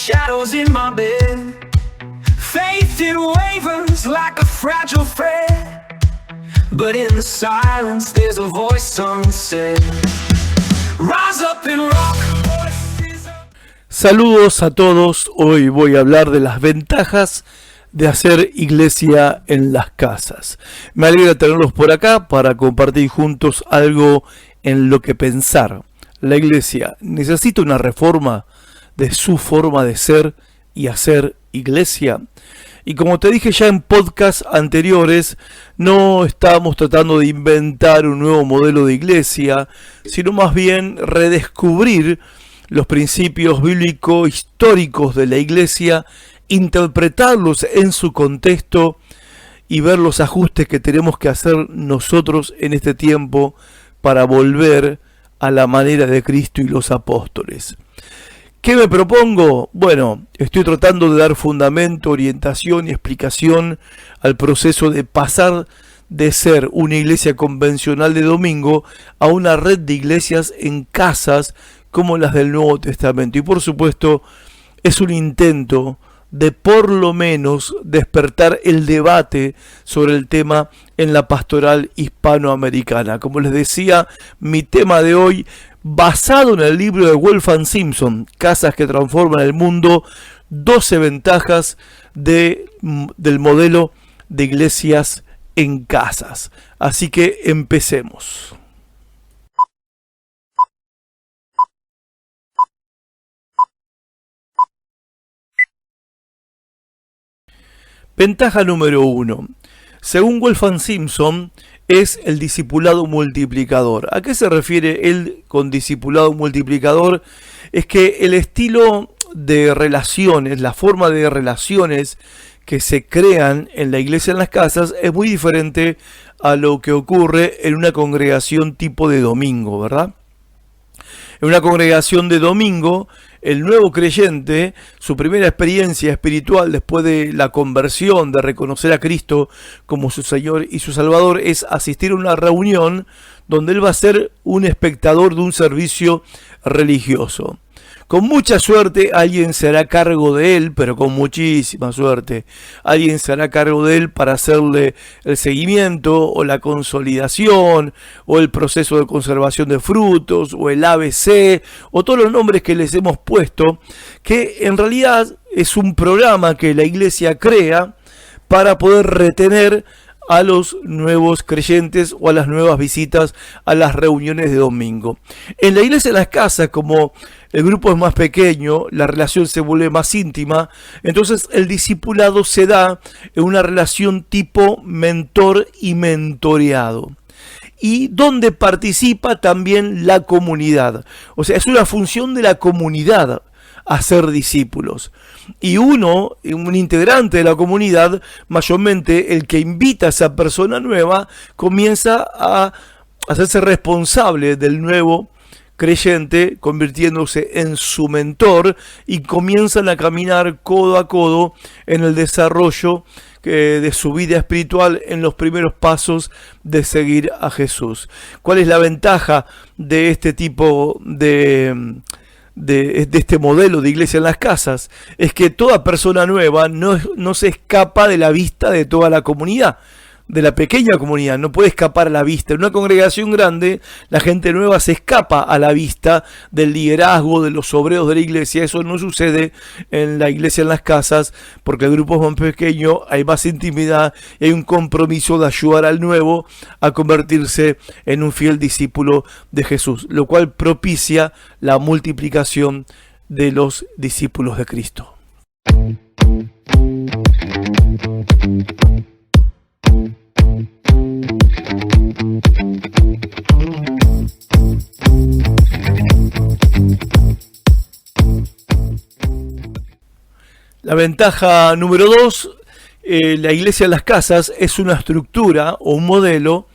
shadows in my bed. Faith it wavers like a fragile thread, but in the silence there's a voice unsaid. Rise up and rock. Saludos a todos, hoy voy a hablar de las ventajas de hacer iglesia en las casas. Me alegra tenerlos por acá para compartir juntos algo en lo que pensar. La iglesia necesita una reforma de su forma de ser y hacer iglesia. Y como te dije ya en podcasts anteriores, no estamos tratando de inventar un nuevo modelo de iglesia, sino más bien redescubrir los principios bíblicos históricos de la iglesia, interpretarlos en su contexto y ver los ajustes que tenemos que hacer nosotros en este tiempo para volver a la manera de Cristo y los apóstoles. ¿Qué me propongo? Bueno, estoy tratando de dar fundamento, orientación y explicación al proceso de pasar de ser una iglesia convencional de domingo a una red de iglesias en casas como las del Nuevo Testamento. Y por supuesto, es un intento de por lo menos despertar el debate sobre el tema en la pastoral hispanoamericana. Como les decía, mi tema de hoy, basado en el libro de Wolfgang Simpson, Casas que transforman el mundo, 12 ventajas del modelo de iglesias en casas. Así que empecemos. Ventaja número 1. Según Wolfgang Simpson, es el discipulado multiplicador. ¿A qué se refiere él con discipulado multiplicador? Es que el estilo de relaciones, la forma de relaciones que se crean en la iglesia en las casas es muy diferente a lo que ocurre en una congregación tipo de domingo, ¿verdad? En una congregación de domingo, el nuevo creyente, su primera experiencia espiritual después de la conversión, de reconocer a Cristo como su Señor y su Salvador, es asistir a una reunión donde él va a ser un espectador de un servicio religioso. Con mucha suerte alguien se hará cargo de él, pero con muchísima suerte. Alguien se hará cargo de él para hacerle el seguimiento o la consolidación o el proceso de conservación de frutos o el ABC o todos los nombres que les hemos puesto, que en realidad es un programa que la iglesia crea para poder retener a los nuevos creyentes o a las nuevas visitas a las reuniones de domingo. En la iglesia en las casas, como el grupo es más pequeño, la relación se vuelve más íntima, entonces el discipulado se da en una relación tipo mentor y mentoreado. Y donde participa también la comunidad. O sea, es una función de la comunidad hacer discípulos. Y uno, un integrante de la comunidad, mayormente el que invita a esa persona nueva, comienza a hacerse responsable del nuevo creyente, convirtiéndose en su mentor, y comienzan a caminar codo a codo en el desarrollo de su vida espiritual, en los primeros pasos de seguir a Jesús. ¿Cuál es la ventaja de este tipo de este modelo de iglesia en las casas? Es que toda persona nueva no se escapa de la vista de toda la comunidad, de la pequeña comunidad, no puede escapar a la vista. En una congregación grande, la gente nueva se escapa a la vista del liderazgo, de los obreros de la iglesia. Eso no sucede en la iglesia en las casas, porque el grupo es más pequeño, hay más intimidad y hay un compromiso de ayudar al nuevo a convertirse en un fiel discípulo de Jesús, lo cual propicia la multiplicación de los discípulos de Cristo. La ventaja número 2, la iglesia en las casas es una estructura o un modelo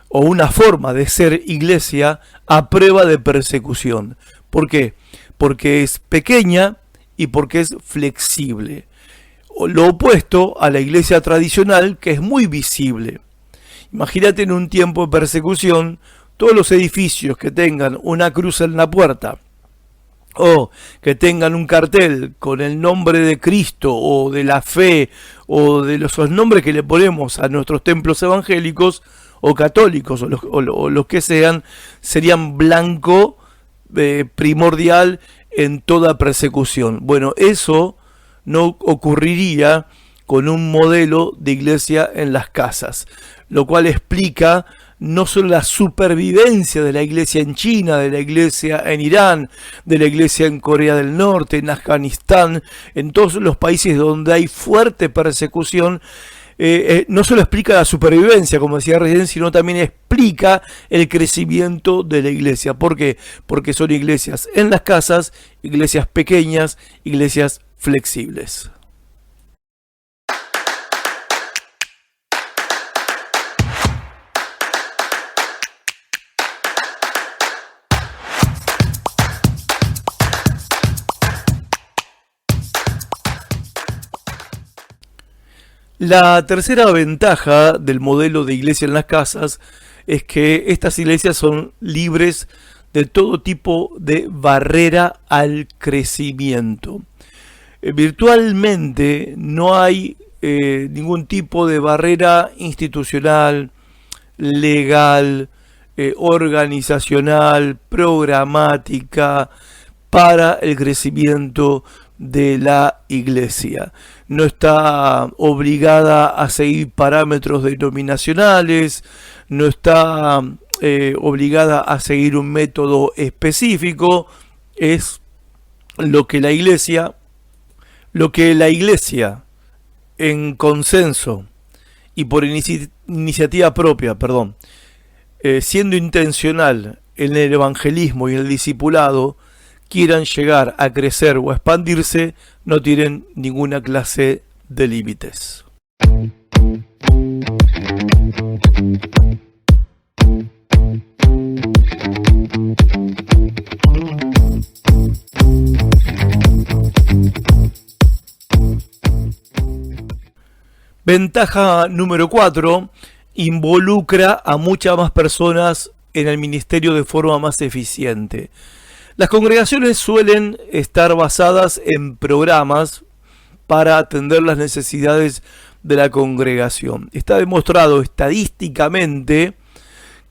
o una forma de ser iglesia a prueba de persecución. ¿Por qué? Porque es pequeña y porque es flexible. Lo opuesto a la iglesia tradicional, que es muy visible. Imagínate en un tiempo de persecución, todos los edificios que tengan una cruz en la puerta o que tengan un cartel con el nombre de Cristo o de la fe o de los nombres que le ponemos a nuestros templos evangélicos o católicos o los que sean, serían blanco primordial en toda persecución. Bueno, eso no ocurriría con un modelo de iglesia en las casas, lo cual explica no solo la supervivencia de la iglesia en China, de la iglesia en Irán, de la iglesia en Corea del Norte, en Afganistán, en todos los países donde hay fuerte persecución. No solo explica la supervivencia, como decía recién, sino también explica el crecimiento de la iglesia. ¿Por qué? Porque son iglesias en las casas, iglesias pequeñas, iglesias flexibles. La tercera ventaja del modelo de iglesia en las casas es que estas iglesias son libres de todo tipo de barrera al crecimiento. Virtualmente no hay ningún tipo de barrera institucional, legal, organizacional, programática para el crecimiento de la iglesia. No está obligada a seguir parámetros denominacionales, no está obligada a seguir un método específico. Es lo que la iglesia en consenso y por iniciativa propia, siendo intencional en el evangelismo y el discipulado, quieran llegar a crecer o a expandirse, no tienen ninguna clase de límites. Ventaja número 4, involucra a muchas más personas en el ministerio de forma más eficiente. Las congregaciones suelen estar basadas en programas para atender las necesidades de la congregación. Está demostrado estadísticamente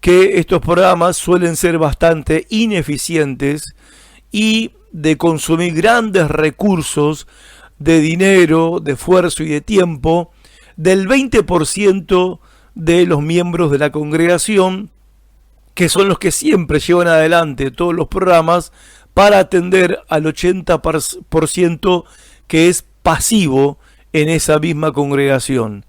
que estos programas suelen ser bastante ineficientes y de consumir grandes recursos de dinero, de esfuerzo y de tiempo del 20% de los miembros de la congregación, que son los que siempre llevan adelante todos los programas, para atender al 80% que es pasivo en esa misma congregación.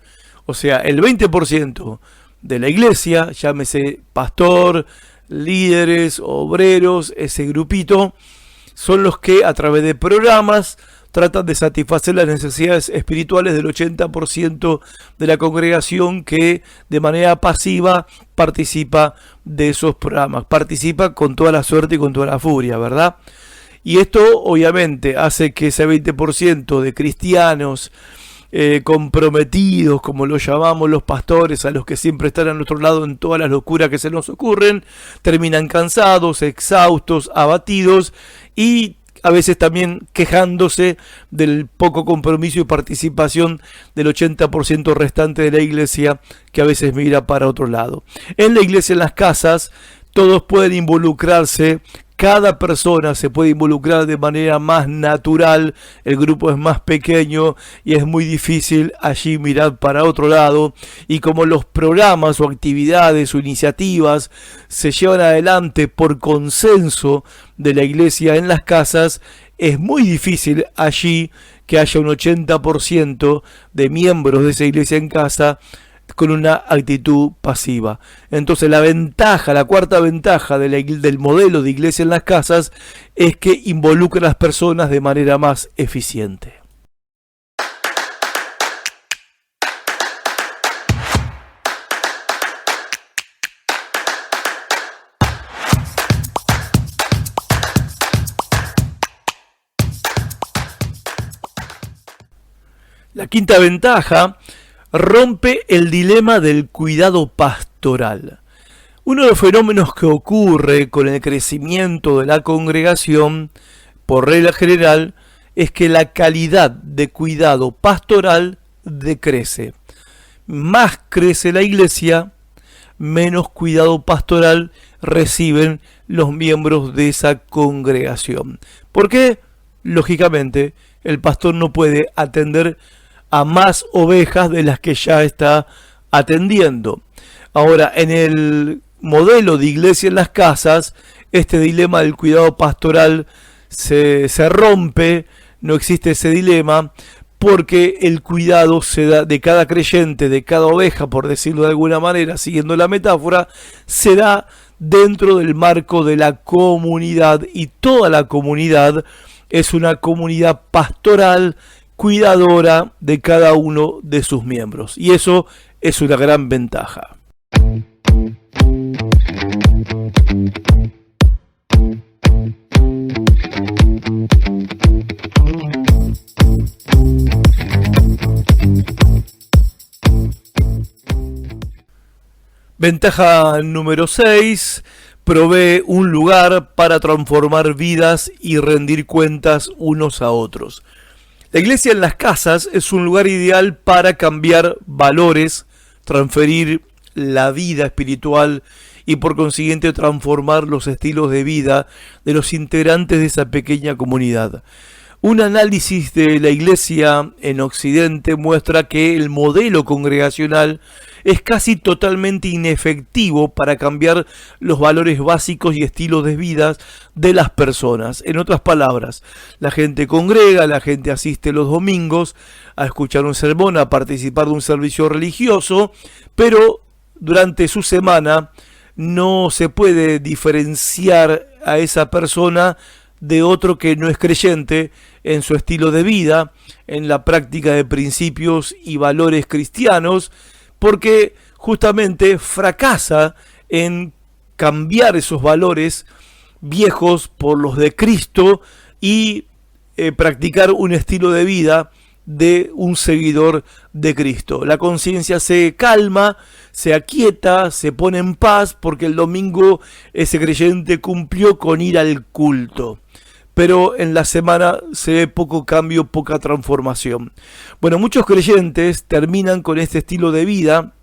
O sea, el 20% de la iglesia, llámese pastor, líderes, obreros, ese grupito, son los que a través de programas tratan de satisfacer las necesidades espirituales del 80% de la congregación que de manera pasiva participa de esos programas. Participa con toda la suerte y con toda la furia, ¿verdad? Y esto obviamente hace que ese 20% de cristianos comprometidos, como lo llamamos los pastores, a los que siempre están a nuestro lado en todas las locuras que se nos ocurren, terminan cansados, exhaustos, abatidos y a veces también quejándose del poco compromiso y participación del 80% restante de la iglesia, que a veces mira para otro lado. En la iglesia, en las casas, todos pueden involucrarse. Cada persona se puede involucrar de manera más natural, el grupo es más pequeño y es muy difícil allí mirar para otro lado. Y como los programas o actividades o iniciativas se llevan adelante por consenso de la iglesia en las casas, es muy difícil allí que haya un 80% de miembros de esa iglesia en casa con una actitud pasiva. Entonces la cuarta ventaja del modelo de iglesia en las casas es que involucra a las personas de manera más eficiente. La quinta ventaja rompe el dilema del cuidado pastoral. Uno de los fenómenos que ocurre con el crecimiento de la congregación por regla general, es que la calidad de cuidado pastoral decrece. Más crece la iglesia, menos cuidado pastoral reciben los miembros de esa congregación. ¿Por qué? Lógicamente, el pastor no puede atender a más ovejas de las que ya está atendiendo. Ahora, en el modelo de iglesia en las casas, este dilema del cuidado pastoral se rompe, no existe ese dilema, porque el cuidado se da de cada creyente, de cada oveja, por decirlo de alguna manera, siguiendo la metáfora, se da dentro del marco de la comunidad, y toda la comunidad es una comunidad pastoral, cuidadora de cada uno de sus miembros, y eso es una gran ventaja. Ventaja número 6, provee un lugar para transformar vidas y rendir cuentas unos a otros. La iglesia en las casas es un lugar ideal para cambiar valores, transferir la vida espiritual y por consiguiente transformar los estilos de vida de los integrantes de esa pequeña comunidad. Un análisis de la iglesia en Occidente muestra que el modelo congregacional es casi totalmente inefectivo para cambiar los valores básicos y estilos de vida de las personas. En otras palabras, la gente congrega, la gente asiste los domingos a escuchar un sermón, a participar de un servicio religioso, pero durante su semana no se puede diferenciar a esa persona de otro que no es creyente en su estilo de vida, en la práctica de principios y valores cristianos, porque justamente fracasa en cambiar esos valores viejos por los de Cristo y practicar un estilo de vida de un seguidor de Cristo. La conciencia se calma, se aquieta, se pone en paz, porque el domingo ese creyente cumplió con ir al culto. Pero en la semana se ve poco cambio, poca transformación. Bueno, muchos creyentes terminan con este estilo de vida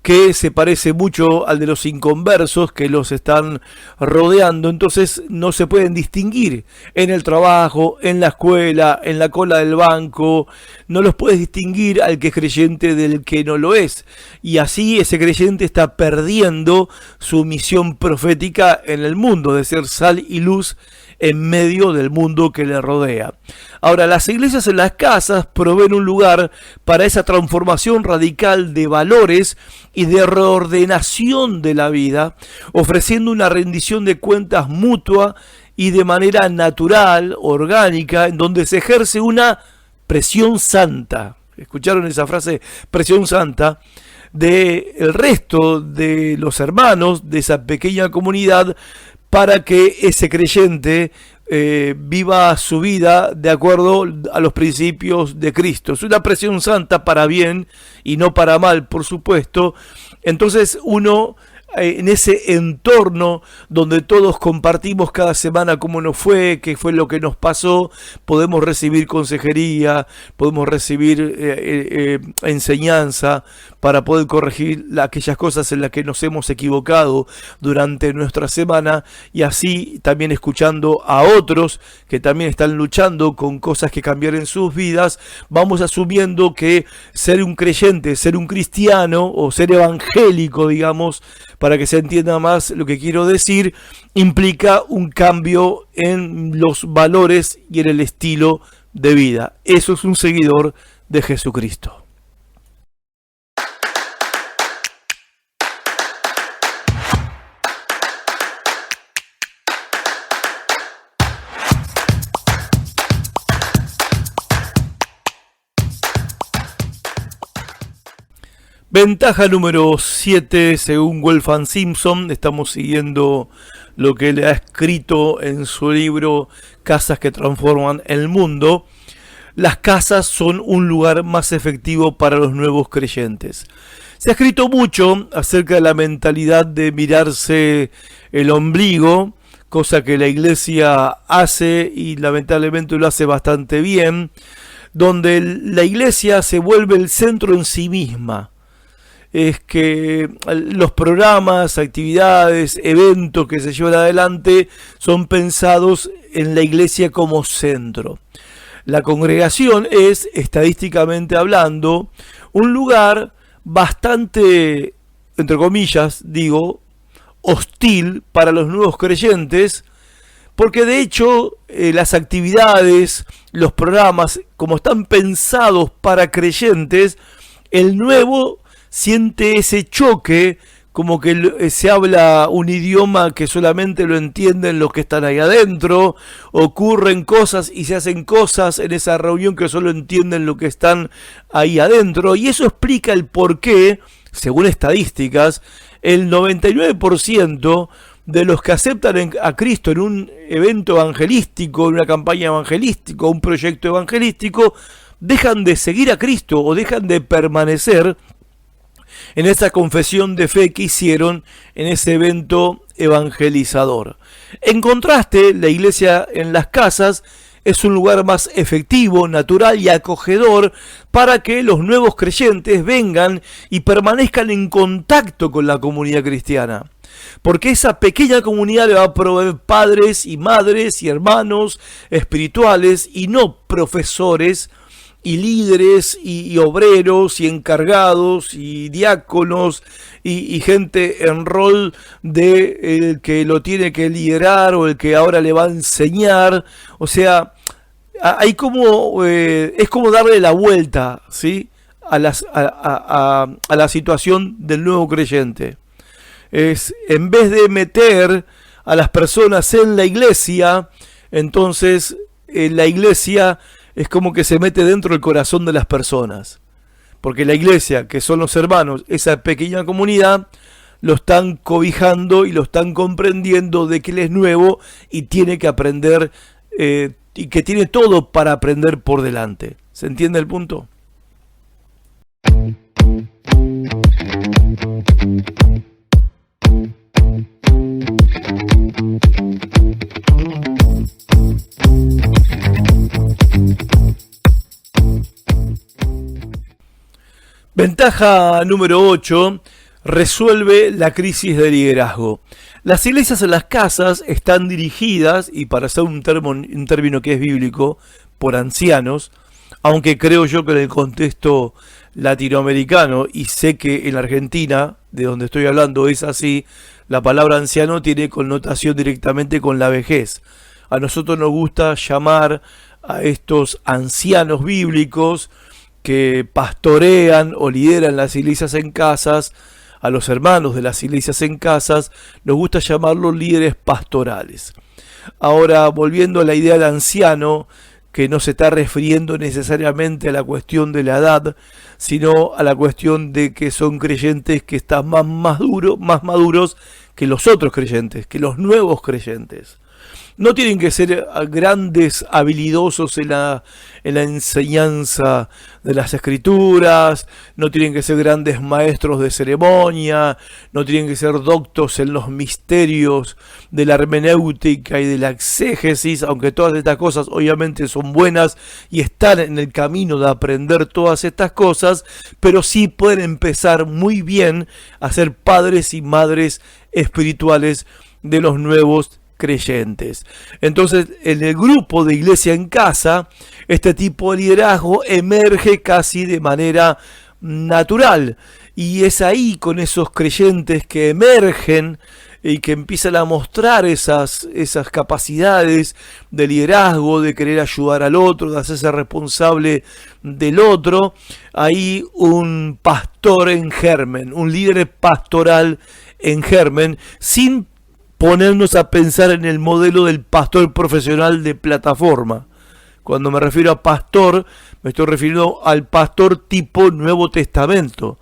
que se parece mucho al de los inconversos que los están rodeando, entonces no se pueden distinguir en el trabajo, en la escuela, en la cola del banco, no los puedes distinguir al que es creyente del que no lo es, y así ese creyente está perdiendo su misión profética en el mundo de ser sal y luz en medio del mundo que le rodea. Ahora, las iglesias en las casas proveen un lugar para esa transformación radical de valores y de reordenación de la vida, ofreciendo una rendición de cuentas mutua y de manera natural, orgánica, en donde se ejerce una presión santa. ¿Escucharon esa frase? Presión santa de el resto de los hermanos de esa pequeña comunidad, para que ese creyente viva su vida de acuerdo a los principios de Cristo. Es una presión santa para bien y no para mal, por supuesto. Entonces uno, en ese entorno donde todos compartimos cada semana cómo nos fue, qué fue lo que nos pasó, podemos recibir consejería, podemos recibir enseñanza para poder corregir aquellas cosas en las que nos hemos equivocado durante nuestra semana, y así también escuchando a otros que también están luchando con cosas que cambiar en sus vidas, vamos asumiendo que ser un creyente, ser un cristiano o ser evangélico, digamos, para que se entienda más lo que quiero decir, implica un cambio en los valores y en el estilo de vida. Eso es un seguidor de Jesucristo. Ventaja número 7, según Wolfgang Simpson, estamos siguiendo lo que él ha escrito en su libro Casas que transforman el mundo. Las casas son un lugar más efectivo para los nuevos creyentes. Se ha escrito mucho acerca de la mentalidad de mirarse el ombligo cosa que la iglesia hace y lamentablemente lo hace bastante bien, donde la iglesia se vuelve el centro en sí misma. Es que los programas, actividades, eventos que se llevan adelante son pensados en la iglesia como centro. La congregación es, estadísticamente hablando, un lugar bastante, entre comillas, digo, hostil para los nuevos creyentes, porque de hecho las actividades, los programas, como están pensados para creyentes, el nuevo siente ese choque, como que se habla un idioma que solamente lo entienden los que están ahí adentro, ocurren cosas y se hacen cosas en esa reunión que solo entienden los que están ahí adentro, y eso explica el por qué, según estadísticas, el 99% de los que aceptan a Cristo en un evento evangelístico, en una campaña evangelística, un proyecto evangelístico, dejan de seguir a Cristo o dejan de permanecer en esa confesión de fe que hicieron en ese evento evangelizador. En contraste, la iglesia en las casas es un lugar más efectivo, natural y acogedor para que los nuevos creyentes vengan y permanezcan en contacto con la comunidad cristiana. Porque esa pequeña comunidad le va a proveer padres y madres y hermanos espirituales y no profesores y líderes y obreros y encargados y diáconos y gente en rol de el que lo tiene que liderar o el que ahora le va a enseñar. O sea, hay como es como darle la vuelta, ¿sí?, a la situación del nuevo creyente. Es, en vez de meter a las personas en la iglesia, entonces la iglesia es como que se mete dentro del corazón de las personas. Porque la iglesia, que son los hermanos, esa pequeña comunidad, lo están cobijando y lo están comprendiendo de que él es nuevo y tiene que aprender, y que tiene todo para aprender por delante. ¿Se entiende el punto? Ventaja número 8, resuelve la crisis de liderazgo. Las iglesias en las casas están dirigidas, y para hacer un término que es bíblico, por ancianos, aunque creo yo que en el contexto latinoamericano, y sé que en la Argentina, de donde estoy hablando, es así, la palabra anciano tiene connotación directamente con la vejez. A nosotros nos gusta llamar a estos ancianos bíblicos que pastorean o lideran las iglesias en casas, a los hermanos de las iglesias en casas, nos gusta llamarlos líderes pastorales. Ahora, volviendo a la idea del anciano, que no se está refiriendo necesariamente a la cuestión de la edad, sino a la cuestión de que son creyentes que están más maduros que los otros creyentes, que los nuevos creyentes. No tienen que ser grandes habilidosos en la enseñanza de las escrituras, no tienen que ser grandes maestros de ceremonia, no tienen que ser doctos en los misterios de la hermenéutica y de la exégesis, aunque todas estas cosas obviamente son buenas y están en el camino de aprender todas estas cosas, pero sí pueden empezar muy bien a ser padres y madres espirituales de los nuevos creyentes. Entonces, en el grupo de iglesia en casa, este tipo de liderazgo emerge casi de manera natural, y es ahí con esos creyentes que emergen y que empiezan a mostrar esas capacidades de liderazgo, de querer ayudar al otro, de hacerse responsable del otro. Hay un pastor en germen, un líder pastoral en germen, sin ponernos a pensar en el modelo del pastor profesional de plataforma. Cuando me refiero a pastor, me estoy refiriendo al pastor tipo Nuevo Testamento,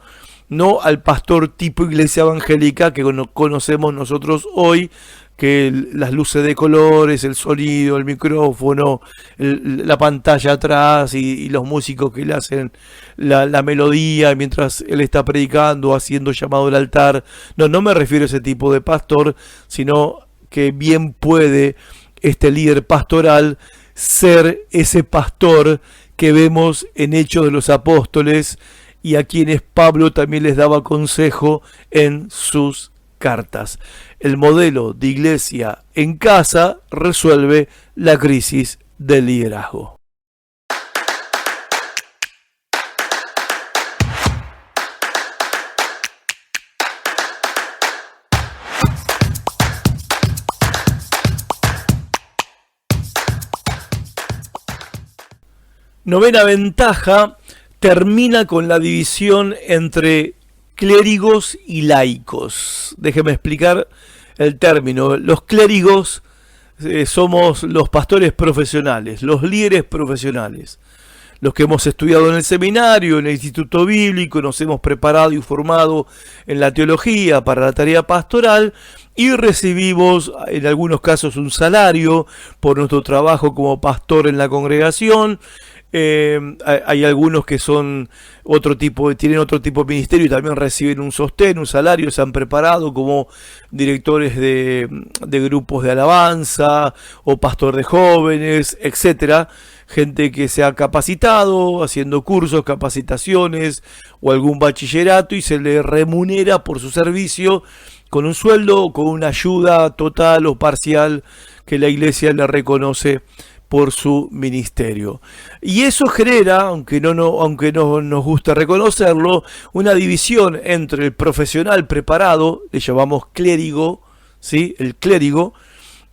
no al pastor tipo iglesia evangélica que conocemos nosotros hoy, que las luces de colores, el sonido, el micrófono, la pantalla atrás y los músicos que le hacen la melodía mientras él está predicando, haciendo llamado al altar. No me refiero a ese tipo de pastor, sino que bien puede este líder pastoral ser ese pastor que vemos en Hechos de los Apóstoles y a quienes Pablo también les daba consejo en sus cartas. El modelo de iglesia en casa resuelve la crisis del liderazgo. Novena ventaja termina con la división entre clérigos y laicos. Déjeme explicar el término. Los clérigos somos los pastores profesionales, los líderes profesionales, los que hemos estudiado en el seminario, en el instituto bíblico, nos hemos preparado y formado en la teología para la tarea pastoral y recibimos en algunos casos un salario por nuestro trabajo como pastor en la congregación. Hay algunos que son tienen otro tipo de ministerio y también reciben un sostén, un salario, se han preparado como directores de grupos de alabanza o pastor de jóvenes, etcétera. Gente que se ha capacitado haciendo cursos, capacitaciones o algún bachillerato y se le remunera por su servicio con un sueldo o con una ayuda total o parcial que la iglesia le reconoce por su ministerio. Y eso genera, aunque no nos gusta reconocerlo, una división entre el profesional preparado, le llamamos clérigo, ¿sí? El clérigo,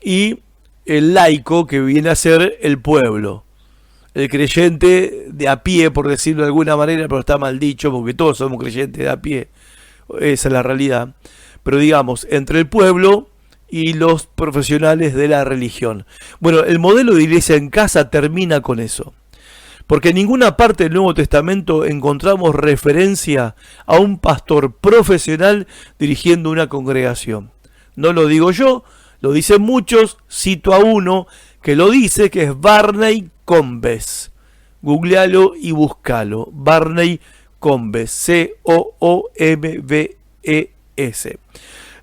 y el laico, que viene a ser el pueblo. El creyente de a pie, por decirlo de alguna manera, pero está mal dicho, porque todos somos creyentes de a pie, esa es la realidad. Pero digamos, entre el pueblo y los profesionales de la religión. Bueno, el modelo de iglesia en casa termina con eso. Porque en ninguna parte del Nuevo Testamento encontramos referencia a un pastor profesional dirigiendo una congregación. No lo digo yo, lo dicen muchos, cito a uno que lo dice, que es Barney Combes. Googlealo y búscalo. Barney Combes, C-O-O-M-B-E-S.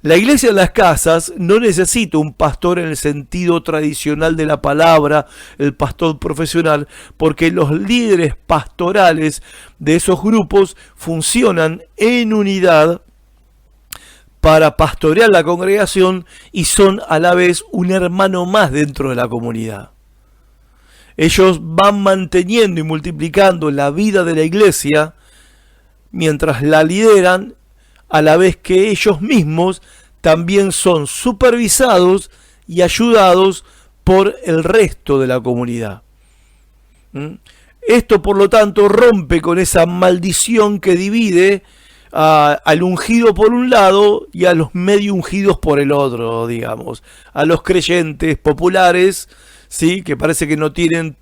La iglesia en las casas no necesita un pastor en el sentido tradicional de la palabra, el pastor profesional, porque los líderes pastorales de esos grupos funcionan en unidad para pastorear la congregación y son a la vez un hermano más dentro de la comunidad. Ellos van manteniendo y multiplicando la vida de la iglesia mientras la lideran, a la vez que ellos mismos también son supervisados y ayudados por el resto de la comunidad. Esto, por lo tanto, rompe con esa maldición que divide al ungido por un lado y a los medio ungidos por el otro, digamos. A los creyentes populares, ¿sí?, que parece que no tienen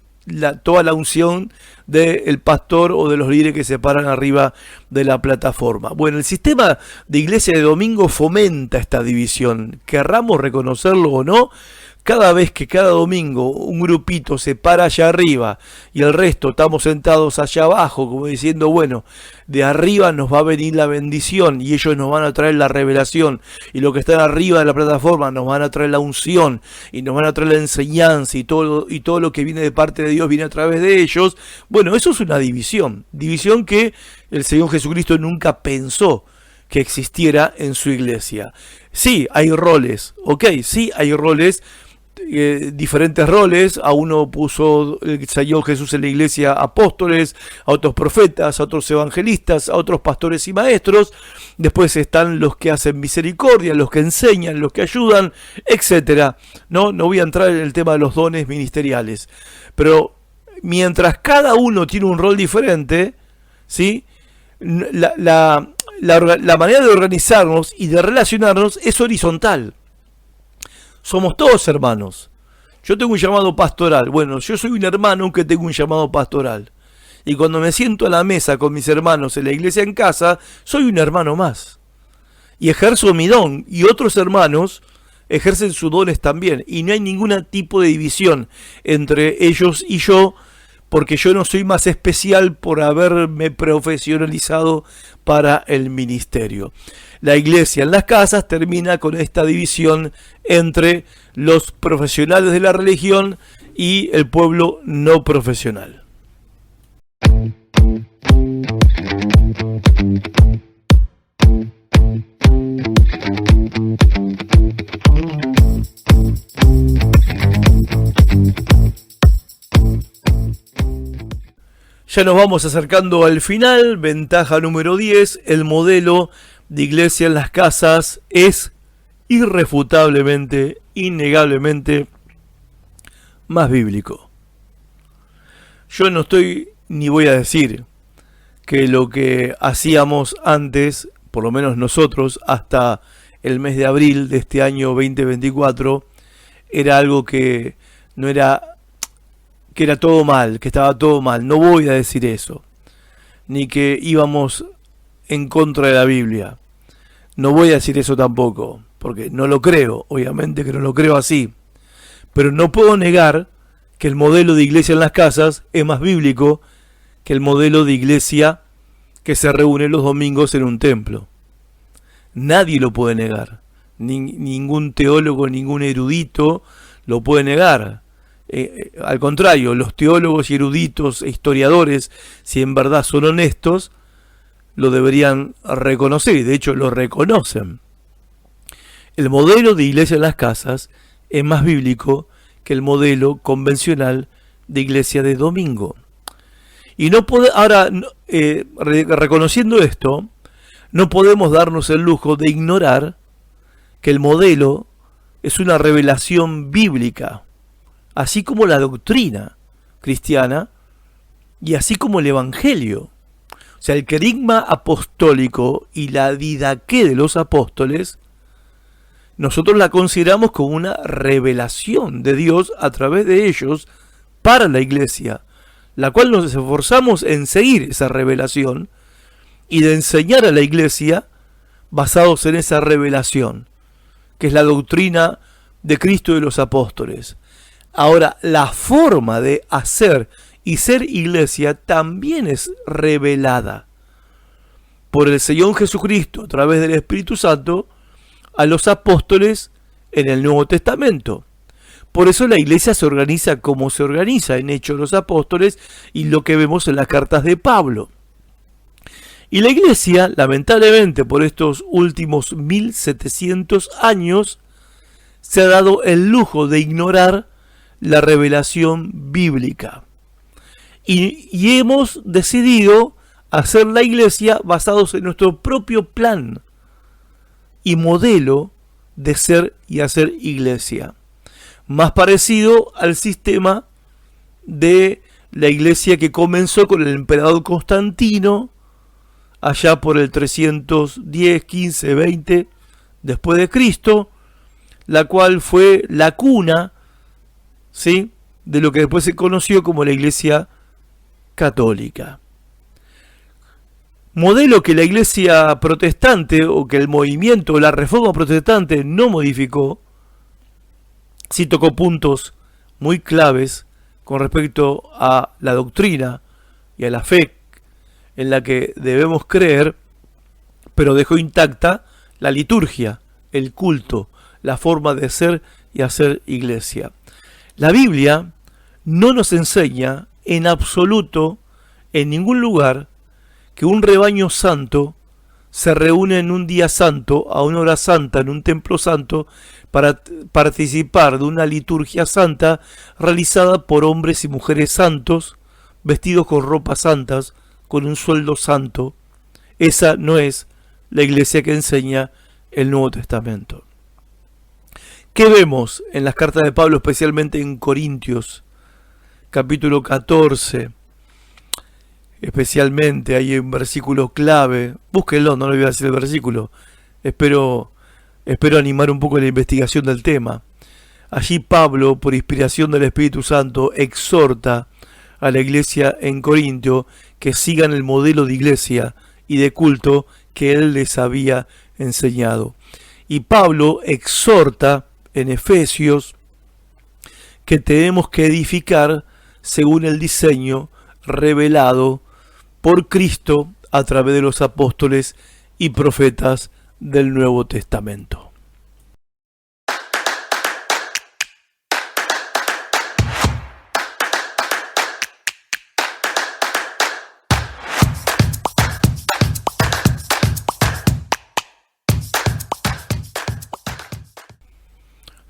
toda la unción del pastor o de los líderes que se paran arriba de la plataforma. Bueno, el sistema de iglesia de domingo fomenta esta división, querramos reconocerlo o no. Cada vez que cada domingo un grupito se para allá arriba y el resto estamos sentados allá abajo, como diciendo, bueno, de arriba nos va a venir la bendición y ellos nos van a traer la revelación, y los que están arriba de la plataforma nos van a traer la unción y nos van a traer la enseñanza y todo lo que viene de parte de Dios viene a través de ellos. Bueno, eso es una división que el Señor Jesucristo nunca pensó que existiera en su iglesia. Sí, hay roles, sí, hay roles, diferentes roles. A uno puso el Señor Jesús en la iglesia apóstoles, a otros profetas, a otros evangelistas, a otros pastores y maestros. Después están los que hacen misericordia, los que enseñan, los que ayudan, etcétera. No voy a entrar en el tema de los dones ministeriales, pero mientras cada uno tiene un rol diferente, ¿sí?, la manera de organizarnos y de relacionarnos es horizontal. Somos todos hermanos. Yo tengo un llamado pastoral. Bueno, yo soy un hermano que tengo un llamado pastoral. Y cuando me siento a la mesa con mis hermanos en la iglesia en casa, soy un hermano más. Y ejerzo mi don. Y otros hermanos ejercen sus dones también. Y no hay ningún tipo de división entre ellos y yo, porque yo no soy más especial por haberme profesionalizado para el ministerio. La iglesia en las casas termina con esta división entre los profesionales de la religión y el pueblo no profesional. Ya nos vamos acercando al final. Ventaja número 10. El modelo de iglesia en las casas es irrefutablemente, innegablemente más bíblico. Yo no estoy ni voy a decir que lo que hacíamos antes, por lo menos nosotros, hasta el mes de abril de este año 2024, era algo que no era, que era todo mal, que estaba todo mal. No voy a decir eso. Ni que íbamos en contra de la Biblia. No voy a decir eso tampoco, porque no lo creo, obviamente que no lo creo así. Pero no puedo negar que el modelo de iglesia en las casas es más bíblico que el modelo de iglesia que se reúne los domingos en un templo. Nadie lo puede negar. Ningún teólogo, ningún erudito lo puede negar. Al contrario, los teólogos y eruditos e historiadores, si en verdad son honestos, lo deberían reconocer, y de hecho lo reconocen. El modelo de iglesia en las casas es más bíblico que el modelo convencional de iglesia de domingo. Y no ahora, reconociendo esto, no podemos darnos el lujo de ignorar que el modelo es una revelación bíblica, así como la doctrina cristiana y así como el evangelio. O sea, el querigma apostólico y la didaqué de los apóstoles, nosotros la consideramos como una revelación de Dios a través de ellos para la iglesia, la cual nos esforzamos en seguir esa revelación y de enseñar a la iglesia basados en esa revelación, que es la doctrina de Cristo y de los apóstoles. Ahora, la forma de hacer y ser iglesia también es revelada por el Señor Jesucristo a través del Espíritu Santo a los apóstoles en el Nuevo Testamento. Por eso la iglesia se organiza como se organiza en Hechos de los Apóstoles y lo que vemos en las cartas de Pablo. Y la iglesia, lamentablemente, por estos últimos 1700 años, se ha dado el lujo de ignorar la revelación bíblica. Y hemos decidido hacer la iglesia basados en nuestro propio plan y modelo de ser y hacer iglesia. Más parecido al sistema de la iglesia que comenzó con el emperador Constantino, allá por el 310, 15, 20 después de Cristo, la cual fue la cuna, ¿sí?, de lo que después se conoció como la iglesia católica. Modelo que la iglesia protestante o que el movimiento o la reforma protestante no modificó, sí tocó puntos muy claves con respecto a la doctrina y a la fe en la que debemos creer, pero dejó intacta la liturgia, el culto, la forma de ser y hacer iglesia. La Biblia no nos enseña en absoluto, en ningún lugar, que un rebaño santo se reúne en un día santo, a una hora santa, en un templo santo, para participar de una liturgia santa realizada por hombres y mujeres santos, vestidos con ropas santas, con un sueldo santo. Esa no es la iglesia que enseña el Nuevo Testamento. ¿Qué vemos en las cartas de Pablo, especialmente en Corintios, capítulo 14? Especialmente hay un versículo clave. Búsquenlo, no le voy a decir el versículo. Espero animar un poco la investigación del tema. Allí Pablo, por inspiración del Espíritu Santo, exhorta a la iglesia en Corintio que sigan el modelo de iglesia y de culto que él les había enseñado. Y Pablo exhorta en Efesios que tenemos que edificar según el diseño revelado por Cristo a través de los apóstoles y profetas del Nuevo Testamento.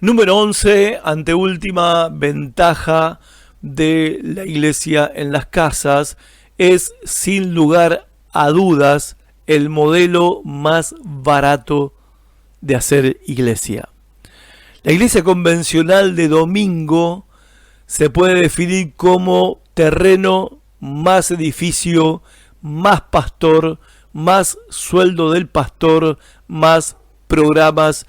Número 11, anteúltima ventaja de la iglesia en las casas, es sin lugar a dudas el modelo más barato de hacer iglesia. La iglesia convencional de domingo se puede definir como terreno más edificio, más pastor, más sueldo del pastor, más programas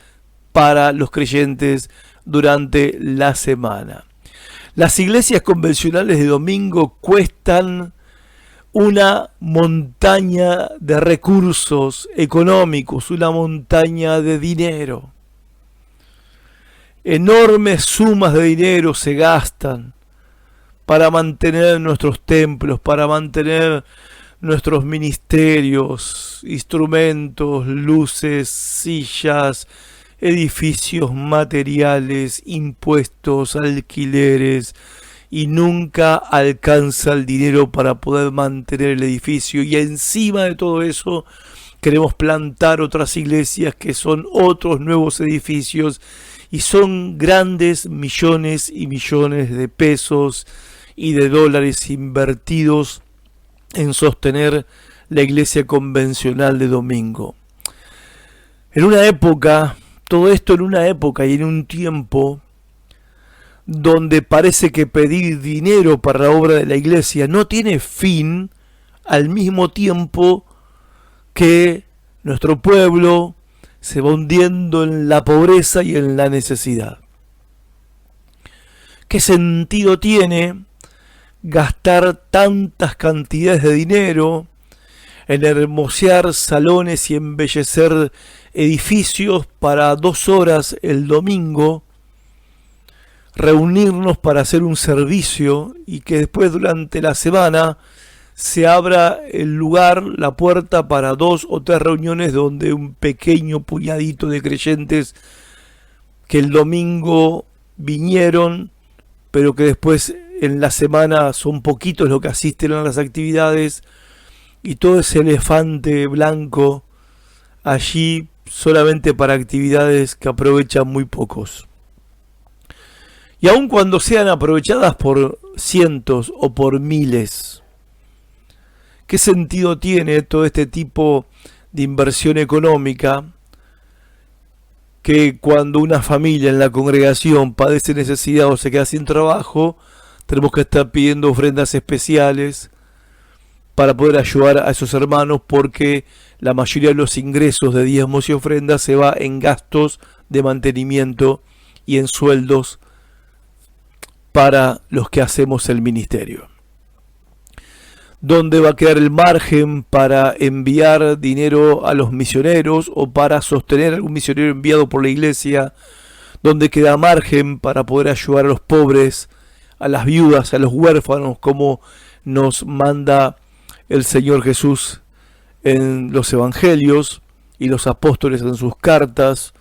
para los creyentes durante la semana. Las iglesias convencionales de domingo cuestan una montaña de recursos económicos, una montaña de dinero. Enormes sumas de dinero se gastan para mantener nuestros templos, para mantener nuestros ministerios, instrumentos, luces, sillas, edificios, materiales, impuestos, alquileres, y nunca alcanza el dinero para poder mantener el edificio. Y encima de todo eso queremos plantar otras iglesias que son otros nuevos edificios, y son grandes millones y millones de pesos y de dólares invertidos en sostener la iglesia convencional de domingo. En una época, todo esto en una época y en un tiempo donde parece que pedir dinero para la obra de la iglesia no tiene fin, al mismo tiempo que nuestro pueblo se va hundiendo en la pobreza y en la necesidad. ¿Qué sentido tiene gastar tantas cantidades de dinero en hermosear salones y embellecer edificios para 2 horas el domingo, reunirnos para hacer un servicio y que después durante la semana se abra el lugar, la puerta para 2 o 3 reuniones donde un pequeño puñadito de creyentes que el domingo vinieron, pero que después en la semana son poquitos los que asisten a las actividades, y todo ese elefante blanco allí solamente para actividades que aprovechan muy pocos? Y aun cuando sean aprovechadas por cientos o por miles, ¿qué sentido tiene todo este tipo de inversión económica que cuando una familia en la congregación padece necesidad o se queda sin trabajo, tenemos que estar pidiendo ofrendas especiales para poder ayudar a esos hermanos, porque la mayoría de los ingresos de diezmos y ofrendas se va en gastos de mantenimiento y en sueldos para los que hacemos el ministerio? ¿Dónde va a quedar el margen para enviar dinero a los misioneros o para sostener a algún misionero enviado por la iglesia? ¿Dónde queda margen para poder ayudar a los pobres, a las viudas, a los huérfanos, como nos manda el Señor Jesús en los evangelios y los apóstoles en sus cartas?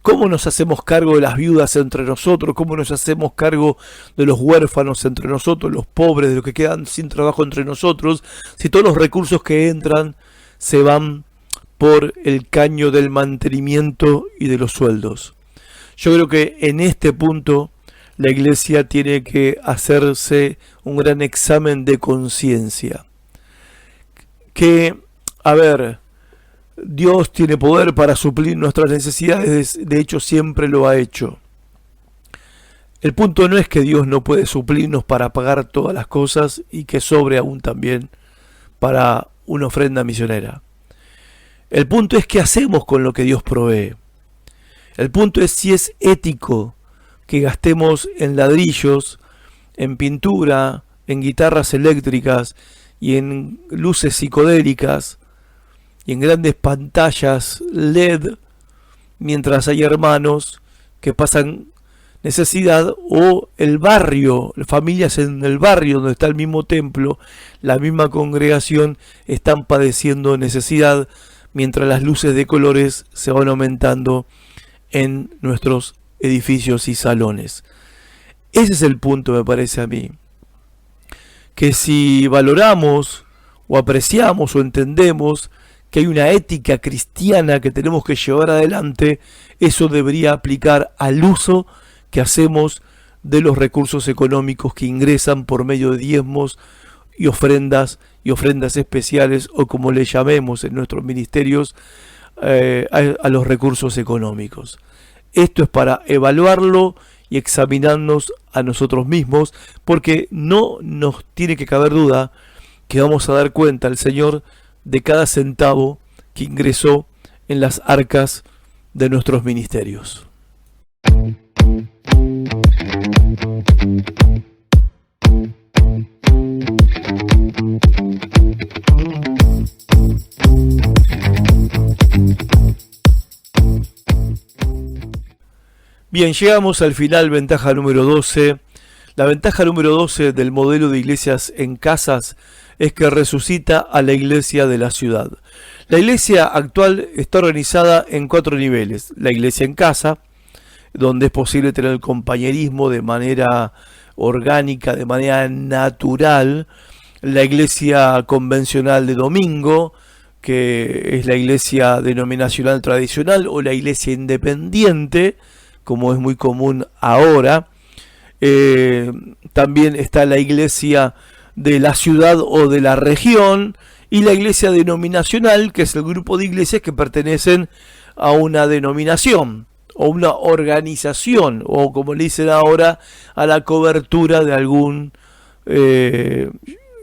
¿Cómo nos hacemos cargo de las viudas entre nosotros? ¿Cómo nos hacemos cargo de los huérfanos entre nosotros, los pobres, de los que quedan sin trabajo entre nosotros, si todos los recursos que entran se van por el caño del mantenimiento y de los sueldos? Yo creo que en este punto la iglesia tiene que hacerse un gran examen de conciencia. Que, a ver, Dios tiene poder para suplir nuestras necesidades, de hecho siempre lo ha hecho. El punto no es que Dios no puede suplirnos para pagar todas las cosas y que sobre aún también para una ofrenda misionera. El punto es qué hacemos con lo que Dios provee. El punto es si es ético que gastemos en ladrillos, en pintura, en guitarras eléctricas y en luces psicodélicas y en grandes pantallas LED, mientras hay hermanos que pasan necesidad, o el barrio, familias en el barrio donde está el mismo templo, la misma congregación, están padeciendo necesidad, mientras las luces de colores se van aumentando en nuestros edificios y salones. Ese es el punto, me parece a mí, que si valoramos o apreciamos o entendemos que hay una ética cristiana que tenemos que llevar adelante, eso debería aplicar al uso que hacemos de los recursos económicos que ingresan por medio de diezmos y ofrendas especiales, o como le llamemos en nuestros ministerios, a los recursos económicos. Esto es para evaluarlo y examinarnos a nosotros mismos, porque no nos tiene que caber duda que vamos a dar cuenta al Señor de cada centavo que ingresó en las arcas de nuestros ministerios. Bien, llegamos al final, ventaja número 12. La ventaja número 12 del modelo de iglesias en casas es que resucita a la iglesia de la ciudad. La iglesia actual está organizada en 4 niveles. La iglesia en casa, donde es posible tener el compañerismo de manera orgánica, de manera natural. La iglesia convencional de domingo, que es la iglesia denominacional tradicional, o la iglesia independiente, como es muy común ahora. También está la iglesia de la ciudad o de la región, y la iglesia denominacional, que es el grupo de iglesias que pertenecen a una denominación o una organización, o como le dicen ahora, a la cobertura de algún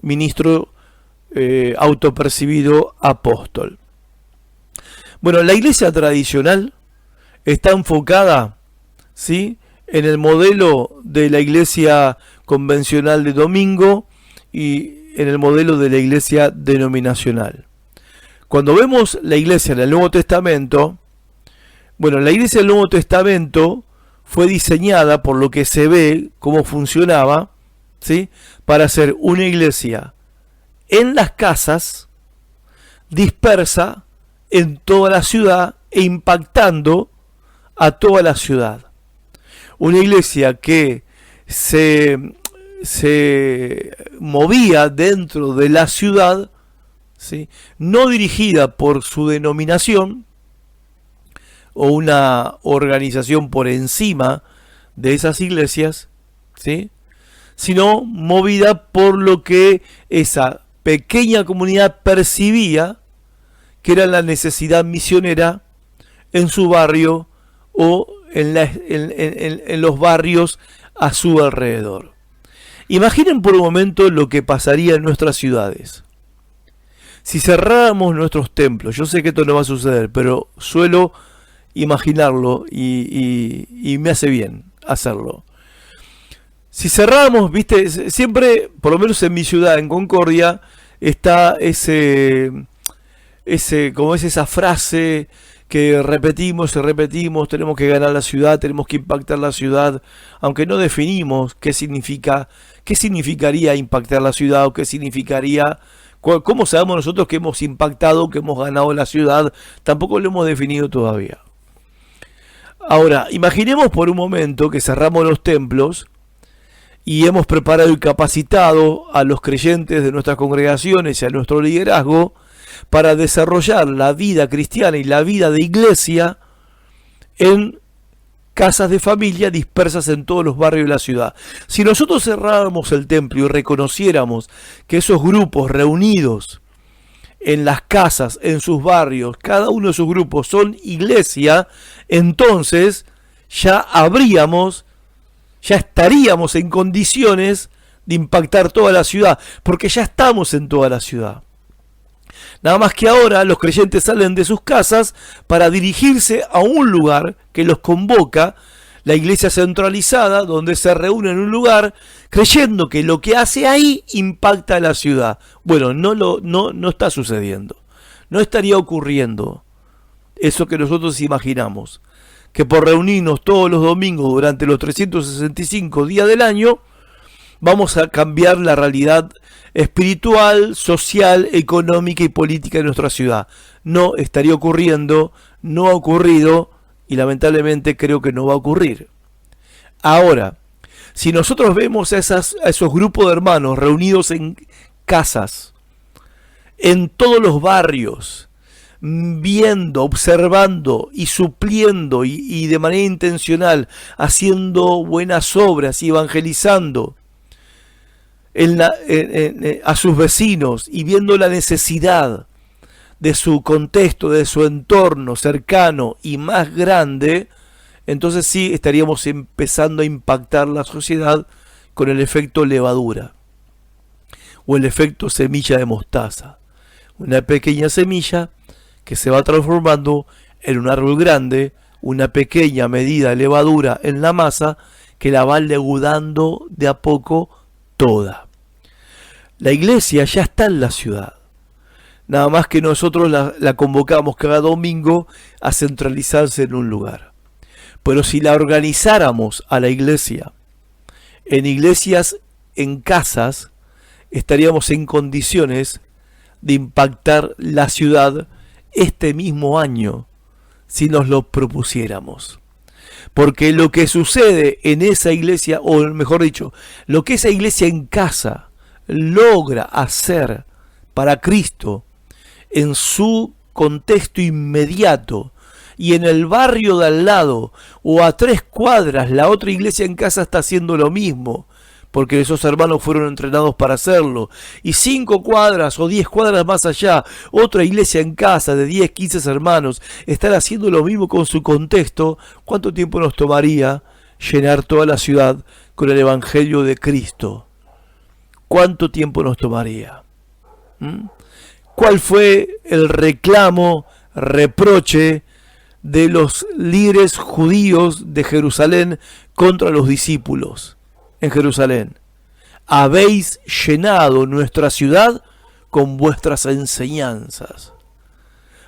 ministro autopercibido apóstol. Bueno, la iglesia tradicional está enfocada, ¿sí?, en el modelo de la iglesia convencional de domingo y en el modelo de la iglesia denominacional. Cuando vemos la iglesia en el Nuevo Testamento, bueno, la iglesia del Nuevo Testamento fue diseñada, por lo que se ve cómo funcionaba, ¿sí?, para ser una iglesia en las casas, dispersa en toda la ciudad e impactando a toda la ciudad. Una iglesia que se movía dentro de la ciudad, ¿sí?, no dirigida por su denominación o una organización por encima de esas iglesias, ¿sí?, sino movida por lo que esa pequeña comunidad percibía que era la necesidad misionera en su barrio o en los barrios a su alrededor. Imaginen por un momento lo que pasaría en nuestras ciudades si cerráramos nuestros templos. Yo sé que esto no va a suceder, pero suelo imaginarlo y me hace bien hacerlo. Si cerramos, viste, siempre, por lo menos en mi ciudad, en Concordia, está como es esa frase que repetimos y repetimos: tenemos que ganar la ciudad, tenemos que impactar la ciudad, aunque no definimos qué significaría impactar la ciudad, o qué significaría, cómo sabemos nosotros que hemos impactado, que hemos ganado la ciudad. Tampoco lo hemos definido todavía. Ahora, imaginemos por un momento que cerramos los templos y hemos preparado y capacitado a los creyentes de nuestras congregaciones y a nuestro liderazgo para desarrollar la vida cristiana y la vida de iglesia en casas de familia dispersas en todos los barrios de la ciudad. Si nosotros cerráramos el templo y reconociéramos que esos grupos reunidos en las casas, en sus barrios, cada uno de sus grupos son iglesia, entonces ya estaríamos en condiciones de impactar toda la ciudad, porque ya estamos en toda la ciudad. Nada más que ahora los creyentes salen de sus casas para dirigirse a un lugar que los convoca, la iglesia centralizada, donde se reúnen en un lugar, creyendo que lo que hace ahí impacta a la ciudad. Bueno, no está sucediendo. No estaría ocurriendo eso que nosotros imaginamos, que por reunirnos todos los domingos durante los 365 días del año, vamos a cambiar la realidad espiritual, social, económica y política de nuestra ciudad. No estaría ocurriendo, no ha ocurrido y lamentablemente creo que no va a ocurrir. Ahora, si nosotros vemos a esos grupos de hermanos reunidos en casas, en todos los barrios, viendo, observando y supliendo y de manera intencional, haciendo buenas obras y evangelizando a sus vecinos y viendo la necesidad de su contexto, de su entorno cercano y más grande, entonces sí estaríamos empezando a impactar la sociedad con el efecto levadura o el efecto semilla de mostaza. Una pequeña semilla que se va transformando en un árbol grande, una pequeña medida de levadura en la masa que la va leudando de a poco toda. La iglesia ya está en la ciudad. Nada más que nosotros la convocamos cada domingo a centralizarse en un lugar. Pero si la organizáramos a la iglesia en iglesias, en casas, estaríamos en condiciones de impactar la ciudad este mismo año si nos lo propusiéramos. Porque lo que sucede en esa iglesia, o mejor dicho, lo que esa iglesia en casa logra hacer para Cristo en su contexto inmediato y en el barrio de al lado o a 3 cuadras la otra iglesia en casa está haciendo lo mismo, porque esos hermanos fueron entrenados para hacerlo, y 5 cuadras o 10 cuadras más allá, otra iglesia en casa de 10, 15 hermanos están haciendo lo mismo con su contexto. ¿Cuánto tiempo nos tomaría llenar toda la ciudad con el Evangelio de Cristo? ¿Cuánto tiempo nos tomaría? ¿Cuál fue el reclamo, reproche de los líderes judíos de Jerusalén contra los discípulos en Jerusalén? Habéis llenado nuestra ciudad con vuestras enseñanzas.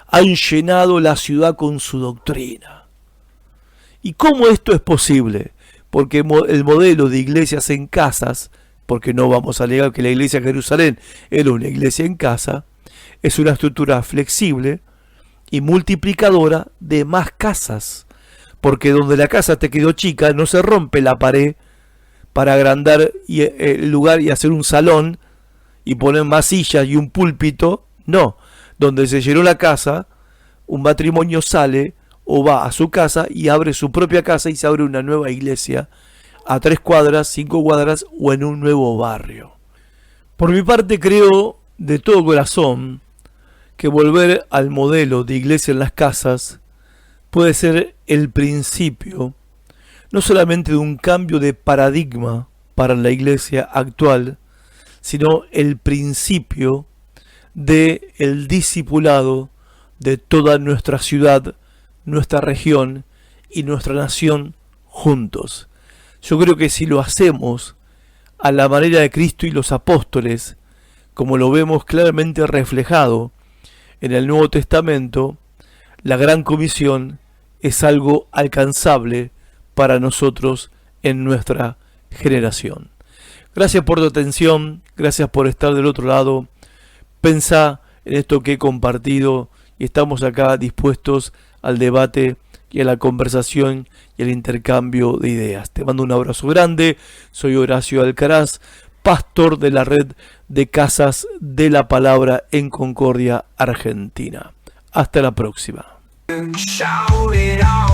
Han llenado la ciudad con su doctrina. ¿Y cómo esto es posible? Porque el modelo de iglesias en casas, porque no vamos a negar que la iglesia de Jerusalén era una iglesia en casa, es una estructura flexible y multiplicadora de más casas, porque donde la casa te quedó chica no se rompe la pared para agrandar el lugar y hacer un salón y poner más sillas y un púlpito. No, donde se llenó la casa, un matrimonio sale o va a su casa y abre su propia casa y se abre una nueva iglesia a 3 cuadras, 5 cuadras o en un nuevo barrio. Por mi parte creo de todo corazón que volver al modelo de iglesia en las casas puede ser el principio no solamente de un cambio de paradigma para la iglesia actual, sino el principio de el discipulado de toda nuestra ciudad, nuestra región y nuestra nación juntos. Yo creo que si lo hacemos a la manera de Cristo y los apóstoles, como lo vemos claramente reflejado en el Nuevo Testamento, la Gran Comisión es algo alcanzable para nosotros en nuestra generación. Gracias por tu atención, gracias por estar del otro lado. Pensá en esto que he compartido y estamos acá dispuestos al debate y a la conversación y al intercambio de ideas. Te mando un abrazo grande, soy Horacio Alcaraz, pastor de la red de Casas de la Palabra en Concordia, Argentina. Hasta la próxima. Shout it out.